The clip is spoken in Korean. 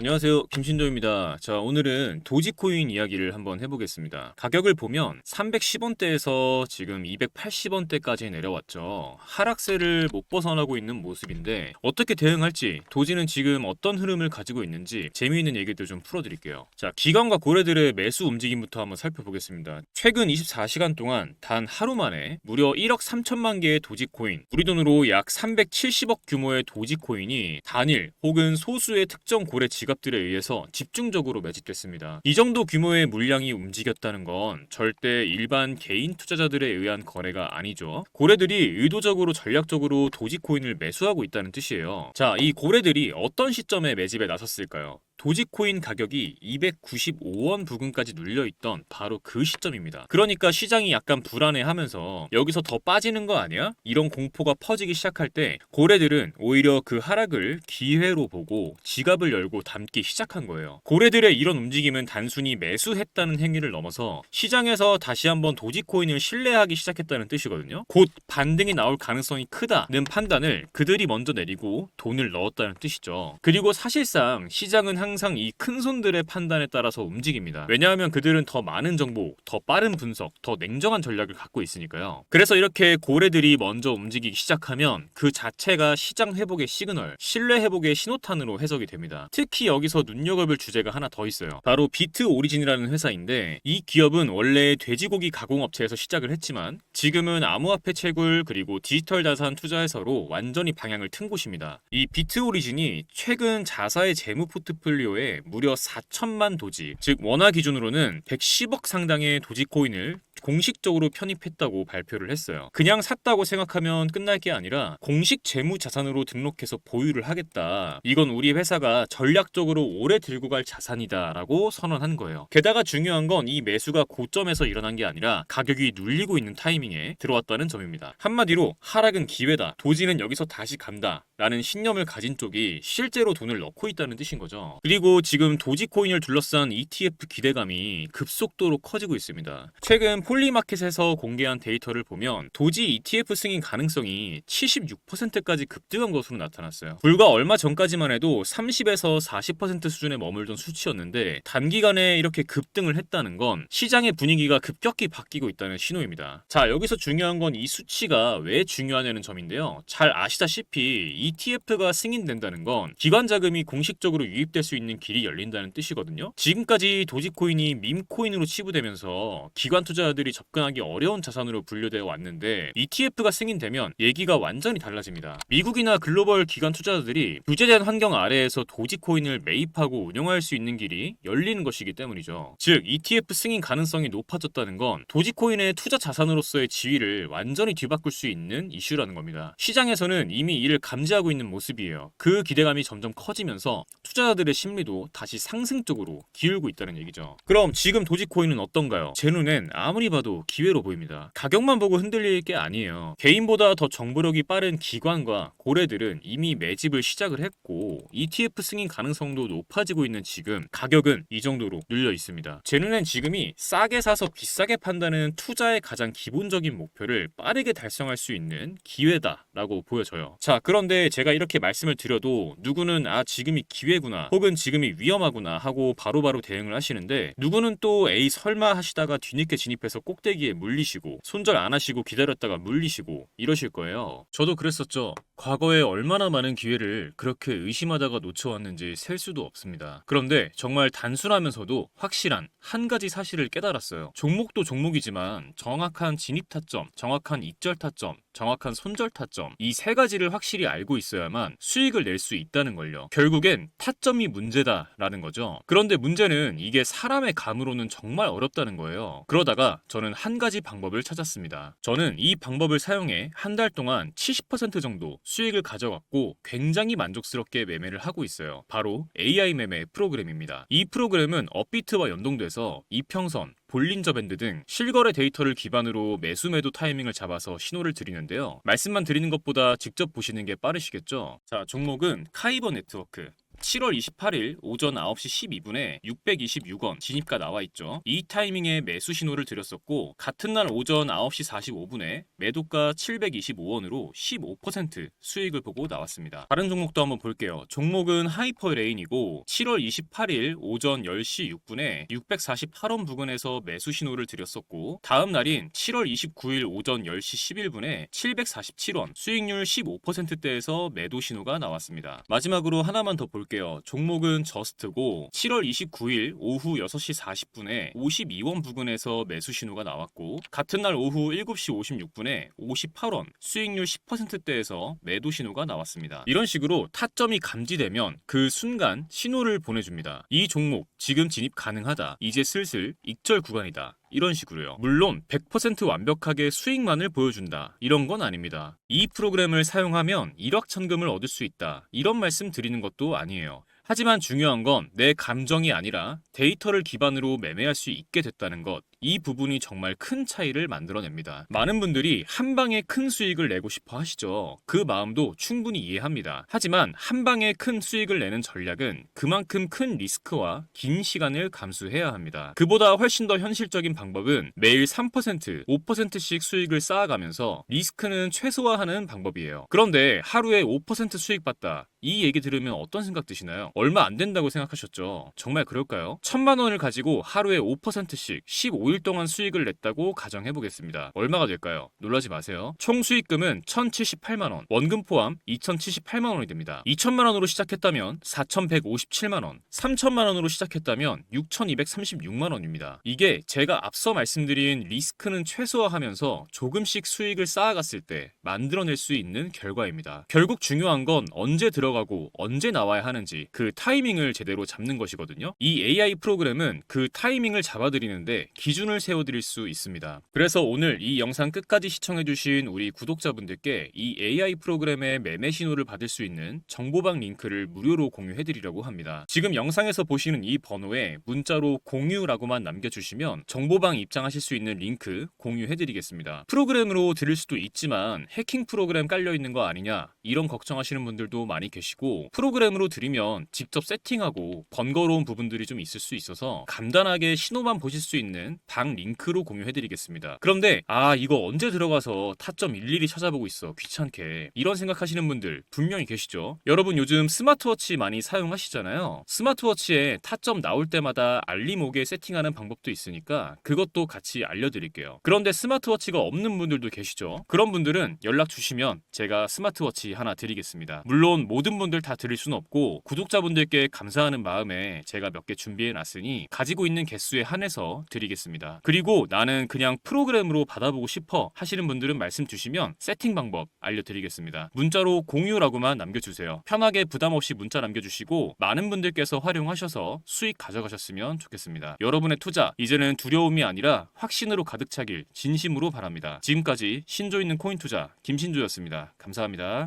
안녕하세요, 김신조입니다. 자, 오늘은 도지코인 이야기를 한번 해보겠습니다. 가격을 보면 310원대에서 지금 280원대까지 내려왔죠. 하락세를 못 벗어나고 있는 모습인데 어떻게 대응할지, 도지는 지금 어떤 흐름을 가지고 있는지 재미있는 얘기들 좀 풀어드릴게요. 자, 기관과 고래들의 매수 움직임부터 한번 살펴보겠습니다. 최근 24시간 동안 단 하루 만에 무려 1억 3천만 개의 도지코인, 우리 돈으로 약 370억 규모의 도지코인이 단일 혹은 소수의 특정 고래 지갑들에 의해서 집중적으로 매집됐습니다. 이 정도 규모의 물량이 움직였다는 건 절대 일반 개인 투자자들에 의한 거래가 아니죠. 고래들이 의도적으로 전략적으로 도지코인을 매수하고 있다는 뜻이에요. 자, 이 고래들이 어떤 시점에 매집에 나섰을까요? 도지코인 가격이 295원 부근까지 눌려있던 바로 그 시점입니다. 그러니까 시장이 약간 불안해하면서 여기서 더 빠지는 거 아니야? 이런 공포가 퍼지기 시작할 때 고래들은 오히려 그 하락을 기회로 보고 지갑을 열고 담기 시작한 거예요. 고래들의 이런 움직임은 단순히 매수했다는 행위를 넘어서 시장에서 다시 한번 도지코인을 신뢰하기 시작했다는 뜻이거든요. 곧 반등이 나올 가능성이 크다는 판단을 그들이 먼저 내리고 돈을 넣었다는 뜻이죠. 그리고 사실상 시장은 항상 이 큰손들의 판단에 따라서 움직입니다. 왜냐하면 그들은 더 많은 정보, 더 빠른 분석, 더 냉정한 전략을 갖고 있으니까요. 그래서 이렇게 고래들이 먼저 움직이기 시작하면 그 자체가 시장 회복의 시그널, 신뢰 회복의 신호탄으로 해석이 됩니다. 특히 여기서 눈여겨볼 주제가 하나 더 있어요. 바로 비트 오리진이라는 회사인데, 이 기업은 원래 돼지고기 가공업체에서 시작을 했지만 지금은 암호화폐 채굴 그리고 디지털 자산 투자 회사로 완전히 방향을 튼 곳입니다. 이 비트 오리진이 최근 자사의 재무 포트폴리오에 무려 4천만 도지, 즉 원화 기준으로는 110억 상당의 도지코인을 공식적으로 편입했다고 발표를 했어요. 그냥 샀다고 생각하면 끝날 게 아니라 공식 재무 자산으로 등록해서 보유를 하겠다. 이건 우리 회사가 전략적으로 오래 들고 갈 자산이다 라고 선언한 거예요. 게다가 중요한 건 이 매수가 고점에서 일어난 게 아니라 가격이 눌리고 있는 타이밍에 들어왔다는 점입니다. 한마디로 하락은 기회다, 도지는 여기서 다시 간다 라는 신념을 가진 쪽이 실제로 돈을 넣고 있다는 뜻인 거죠. 그리고 지금 도지코인을 둘러싼 ETF 기대감이 급속도로 커지고 있습니다. 최근 폴리마켓에서 공개한 데이터를 보면 도지 ETF 승인 가능성이 76%까지 급등한 것으로 나타났어요. 불과 얼마 전까지만 해도 30에서 40% 수준에 머물던 수치였는데 단기간에 이렇게 급등을 했다는 건 시장의 분위기가 급격히 바뀌고 있다는 신호입니다. 자, 여기서 중요한 건 이 수치가 왜 중요하냐는 점인데요. 잘 아시다시피 ETF가 승인된다는 건 기관 자금이 공식적으로 유입될 수 있는 길이 열린다는 뜻이거든요. 지금까지 도지코인이 밈코인으로 치부되면서 기관 투자자들이 접근하기 어려운 자산으로 분류되어 왔는데 ETF가 승인되면 얘기가 완전히 달라집니다. 미국이나 글로벌 기관 투자자들이 규제된 환경 아래에서 도지코인을 매입하고 운영할 수 있는 길이 열리는 것이기 때문이죠. 즉 ETF 승인 가능성이 높아졌다는 건 도지코인의 투자 자산으로서의 지위를 완전히 뒤바꿀 수 있는 이슈라는 겁니다. 시장에서는 이미 이를 감지하고 있는 모습이에요. 그 기대감이 점점 커지면서 투자자들의 심리도 다시 상승적으로 기울고 있다는 얘기죠. 그럼 지금 도지코인은 어떤가요? 제 눈엔 아무리 봐도 기회로 보입니다. 가격만 보고 흔들릴 게 아니에요. 개인보다 더 정보력이 빠른 기관과 고래들은 이미 매집을 시작을 했고 ETF 승인 가능성도 높아지고 있는 지금 가격은 이 정도로 눌려 있습니다. 제 눈엔 지금이 싸게 사서 비싸게 판다는 투자의 가장 기본적인 목표를 빠르게 달성할 수 있는 기회다라고 보여져요. 자, 그런데 제가 이렇게 말씀을 드려도 누구는 지금이 기회구나 혹은 지금이 위험하구나 하고 바로바로 대응을 하시는데, 누구는 또 에이 설마 하시다가 뒤늦게 진입해서 꼭대기에 물리시고 손절 안 하시고 기다렸다가 물리시고 이러실 거예요. 저도 그랬었죠. 과거에 얼마나 많은 기회를 그렇게 의심하다가 놓쳐왔는지 셀 수도 없습니다. 그런데 정말 단순하면서도 확실한 한 가지 사실을 깨달았어요. 종목도 종목이지만 정확한 진입 타점, 정확한 익절 타점, 정확한 손절 타점, 이 세 가지를 확실히 알고 있어야만 수익을 낼 수 있다는 걸요. 결국엔 타점이 문제다라는 거죠. 그런데 문제는 이게 사람의 감으로는 정말 어렵다는 거예요. 그러다가 저는 한 가지 방법을 찾았습니다. 저는 이 방법을 사용해 한 달 동안 70% 정도 수익을 가져갔고 굉장히 만족스럽게 매매를 하고 있어요. 바로 AI 매매 프로그램입니다. 이 프로그램은 업비트와 연동돼서 이평선, 볼린저 밴드 등 실거래 데이터를 기반으로 매수 매도 타이밍을 잡아서 신호를 드리는데요. 말씀만 드리는 것보다 직접 보시는 게 빠르시겠죠? 자, 종목은 카이버 네트워크. 7월 28일 오전 9시 12분에 626원 진입가 나와 있죠. 이 타이밍에 매수 신호를 드렸었고 같은 날 오전 9시 45분에 매도가 725원으로 15% 수익을 보고 나왔습니다. 다른 종목도 한번 볼게요. 종목은 하이퍼레인이고 7월 28일 오전 10시 6분에 648원 부근에서 매수 신호를 드렸었고 다음 날인 7월 29일 오전 10시 11분에 747원 수익률 15%대에서 매도 신호가 나왔습니다. 마지막으로 하나만 더 볼게요. 종목은 저스트고 7월 29일 오후 6시 40분에 52원 부근에서 매수 신호가 나왔고 같은 날 오후 7시 56분에 58원 수익률 10%대에서 매도 신호가 나왔습니다. 이런 식으로 타점이 감지되면 그 순간 신호를 보내줍니다. 이 종목 지금 진입 가능하다. 이제 슬슬 익절 구간이다. 이런 식으로요. 물론 100% 완벽하게 수익만을 보여준다. 이런 건 아닙니다. 이 프로그램을 사용하면 일확천금을 얻을 수 있다. 이런 말씀 드리는 것도 아니에요. 하지만 중요한 건 내 감정이 아니라 데이터를 기반으로 매매할 수 있게 됐다는 것. 이 부분이 정말 큰 차이를 만들어냅니다. 많은 분들이 한 방에 큰 수익을 내고 싶어 하시죠. 그 마음도 충분히 이해합니다. 하지만 한 방에 큰 수익을 내는 전략은 그만큼 큰 리스크와 긴 시간을 감수해야 합니다. 그보다 훨씬 더 현실적인 방법은 매일 3%, 5%씩 수익을 쌓아가면서 리스크는 최소화하는 방법이에요. 그런데 하루에 5% 수익 봤다. 이 얘기 들으면 어떤 생각 드시나요? 얼마 안 된다고 생각하셨죠? 정말 그럴까요? 1,000만 원을 가지고 하루에 5%씩 15일 동안 수익을 냈다고 가정해보겠습니다. 얼마가 될까요? 놀라지 마세요. 총 수익금은 1,078만 원, 원금 포함 2,078만 원이 됩니다. 2,000만 원으로 시작했다면 4,157만 원, 3,000만 원으로 시작했다면 6,236만 원입니다. 이게 제가 앞서 말씀드린 리스크는 최소화하면서 조금씩 수익을 쌓아갔을 때 만들어낼 수 있는 결과입니다. 결국 중요한 건 언제 들어가고 언제 나와야 하는지 그 타이밍을 제대로 잡는 것이거든요. 이 AI 프로그램은 그 타이밍을 잡아드리는데 기준을 세워드릴 수 있습니다. 그래서 오늘 이 영상 끝까지 시청해주신 우리 구독자분들께 이 AI 프로그램의 매매 신호를 받을 수 있는 정보방 링크를 무료로 공유해드리려고 합니다. 지금 영상에서 보시는 이 번호에 문자로 공유라고만 남겨주시면 정보방 입장하실 수 있는 링크 공유해드리겠습니다. 프로그램으로 들을 수도 있지만 해킹 프로그램 깔려있는 거 아니냐 이런 걱정하시는 분들도 많이 계시고 프로그램으로 들으면 직접 세팅하고 번거로운 부분들이 좀 있을 수 있어서 간단하게 신호만 보실 수 있는 방 링크로 공유해드리겠습니다. 그런데 이거 언제 들어가서 타점 일일이 찾아보고 있어 귀찮게 이런 생각하시는 분들 분명히 계시죠. 여러분 요즘 스마트워치 많이 사용하시잖아요. 스마트워치에 타점 나올 때마다 알림 오게 세팅하는 방법도 있으니까 그것도 같이 알려드릴게요. 그런데 스마트워치가 없는 분들도 계시죠. 그런 분들은 연락 주시면 제가 스마트워치 하나 드리겠습니다. 물론 모든 분들 다 드릴 수는 없고 구독자분들께 감사하는 마음에 제가 몇 개 준비해 놨으니 가지고 있는 개수에 한해서 드리겠습니다. 그리고 나는 그냥 프로그램으로 받아보고 싶어 하시는 분들은 말씀 주시면 세팅 방법 알려드리겠습니다. 문자로 공유라고만 남겨주세요. 편하게 부담 없이 문자 남겨주시고 많은 분들께서 활용하셔서 수익 가져가셨으면 좋겠습니다. 여러분의 투자 이제는 두려움이 아니라 확신으로 가득 차길 진심으로 바랍니다. 지금까지 신조 있는 코인 투자 김신조였습니다. 감사합니다.